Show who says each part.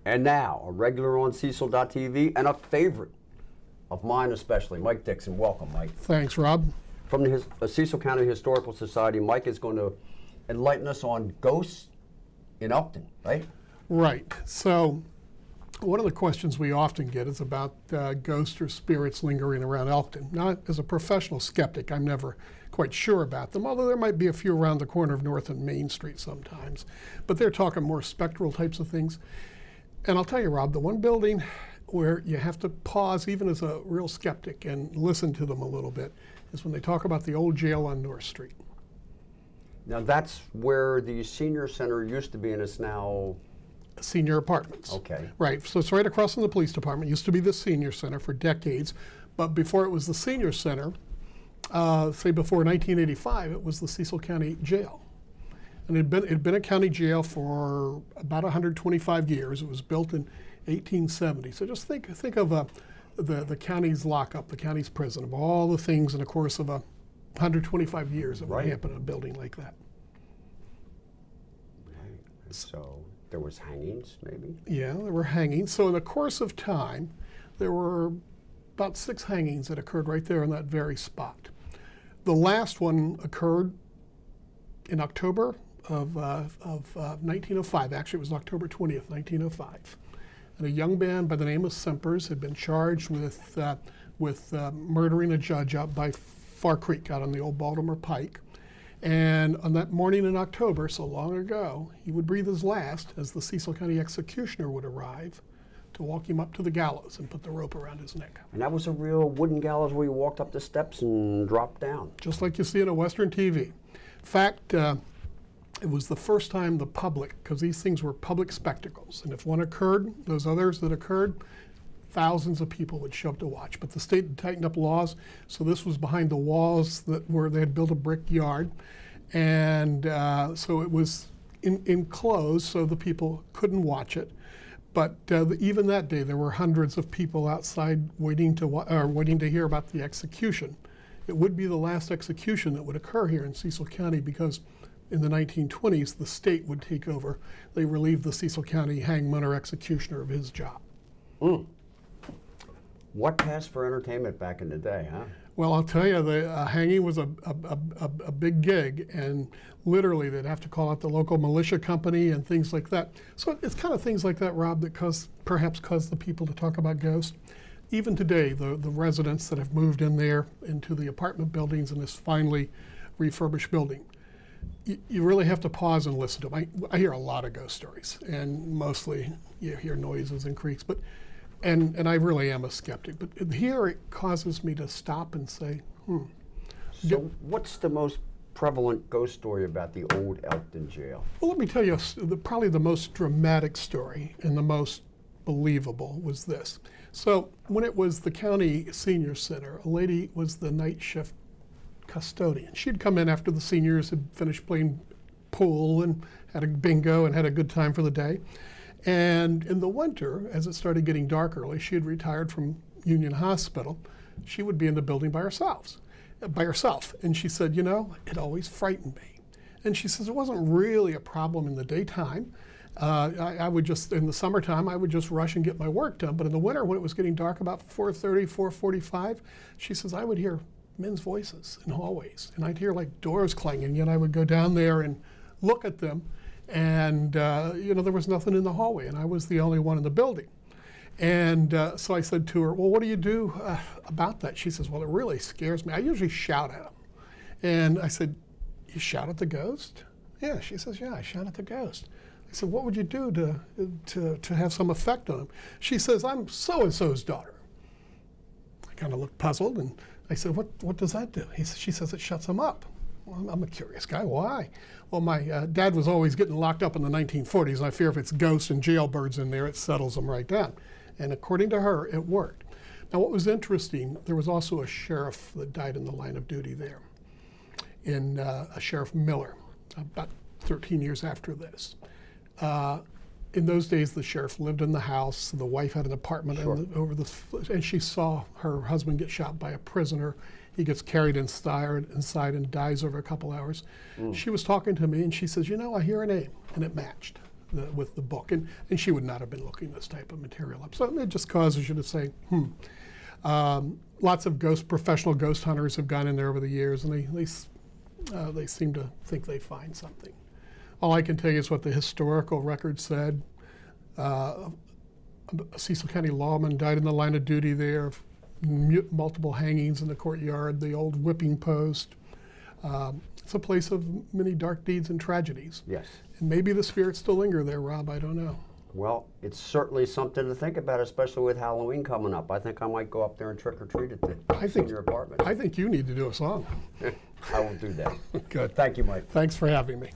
Speaker 1: And now, a regular on Cecil.tv and a favorite of mine especially, Mike Dixon. Welcome, Mike.
Speaker 2: Thanks, Rob.
Speaker 1: From the Cecil County Historical Society, Mike is going to enlighten us on ghosts in Elkton, right?
Speaker 2: Right. So one of the questions we often get is about ghosts or spirits lingering around Elkton. Now, as a professional skeptic, I'm never quite sure about them, although there might be a few around the corner of North and Main Street sometimes. But they're talking more spectral types of things. And I'll tell you, Rob, the one building where you have to pause, even as a real skeptic, and listen to them a little bit, is when they talk about the old jail on North Street.
Speaker 1: Now, that's where the senior center used to be, and it's now
Speaker 2: senior apartments.
Speaker 1: Okay.
Speaker 2: Right, so it's right across from the police department. It used to be the senior center for decades, but before it was the senior center, say before 1985, it was the Cecil County Jail. And it had been a county jail for about 125 years. It was built in 1870. So just think of the county's lockup, the county's prison, of all the things in the course of 125 years that would happen in a building like that.
Speaker 1: Right. So there was hangings, maybe?
Speaker 2: Yeah, there were hangings. So in the course of time, there were about 6 hangings that occurred right there in that very spot. The last one occurred in October of 1905. Actually, it was October 20th, 1905. And a young man by the name of Sempers had been charged with murdering a judge out by Far Creek, out on the old Baltimore Pike. And on that morning in October, so long ago, he would breathe his last as the Cecil County executioner would arrive to walk him up to the gallows and put the rope around his neck.
Speaker 1: And that was a real wooden gallows where you walked up the steps and dropped down.
Speaker 2: Just like you see in a Western TV. In fact, it was the first time the public, because these things were public spectacles, and if one occurred, those others that occurred, thousands of people would show up to watch. But the state had tightened up laws, so this was behind the walls where they had built a brick yard, and so it was enclosed so the people couldn't watch it. But even that day, there were hundreds of people outside waiting to hear about the execution. It would be the last execution that would occur here in Cecil County, because in the 1920s, the state would take over. They relieved the Cecil County hangman or executioner of his job.
Speaker 1: Mm. What passed for entertainment back in the day, huh?
Speaker 2: Well, I'll tell you, the hanging was a big gig, and literally they'd have to call out the local militia company and things like that. So it's kind of things like that, Rob, that perhaps cause the people to talk about ghosts. Even today, the residents that have moved in there into the apartment buildings in this finely refurbished building, you really have to pause and listen to them. I hear a lot of ghost stories, and mostly you hear noises and creaks, and I really am a skeptic. But here it causes me to stop and say,
Speaker 1: So what's the most prevalent ghost story about the old Elkton jail?
Speaker 2: Well, let me tell you, probably the most dramatic story and the most believable was this. So when it was the county senior center, a lady was the night shift custodian. She'd come in after the seniors had finished playing pool and had a bingo and had a good time for the day. And in the winter, as it started getting dark early, she had retired from Union Hospital. She would be in the building by herself. And she said, you know, it always frightened me. And she says it wasn't really a problem in the daytime. I would just, in the summertime, I would just rush and get my work done. But in the winter, when it was getting dark, about 4:30, 4:45, she says I would hear men's voices in hallways, and I'd hear like doors clanging, yet I would go down there and look at them, and you know, there was nothing in the hallway, and I was the only one in the building. And so I said to her, well, what do you do about that? She says, well, it really scares me. I usually shout at them. And I said, you shout at the ghost? Yeah, she says, yeah, I shout at the ghost. I said, what would you do to have some effect on him? She says, I'm so-and-so's daughter. I kind of looked puzzled, and I said, what does that do? She says it shuts him up. Well, I'm a curious guy. Why? Well, my dad was always getting locked up in the 1940s, and I fear if it's ghosts and jailbirds in there, it settles them right down. And according to her, it worked. Now, what was interesting, there was also a sheriff that died in the line of duty there, a Sheriff Miller, about 13 years after this. In those days, the sheriff lived in the house. The wife had an apartment and she saw her husband get shot by a prisoner. He gets carried inside and dies over a couple hours. She was talking to me, and she says, you know, I hear a name, and it matched. with the book, and she would not have been looking this type of material up. So it just causes you to say, lots of professional ghost hunters have gone in there over the years, and they seem to think they find something. All I can tell you is what the historical record said. A Cecil County lawman died in the line of duty there, multiple hangings in the courtyard, the old whipping post. It's a place of many dark deeds and tragedies.
Speaker 1: Yes.
Speaker 2: And maybe the spirits still linger there, Rob, I don't know.
Speaker 1: Well, it's certainly something to think about, especially with Halloween coming up. I think I might go up there and trick or treat at your apartment.
Speaker 2: I think you need to do a song.
Speaker 1: I will do that.
Speaker 2: Good.
Speaker 1: Thank you, Mike.
Speaker 2: Thanks for having me.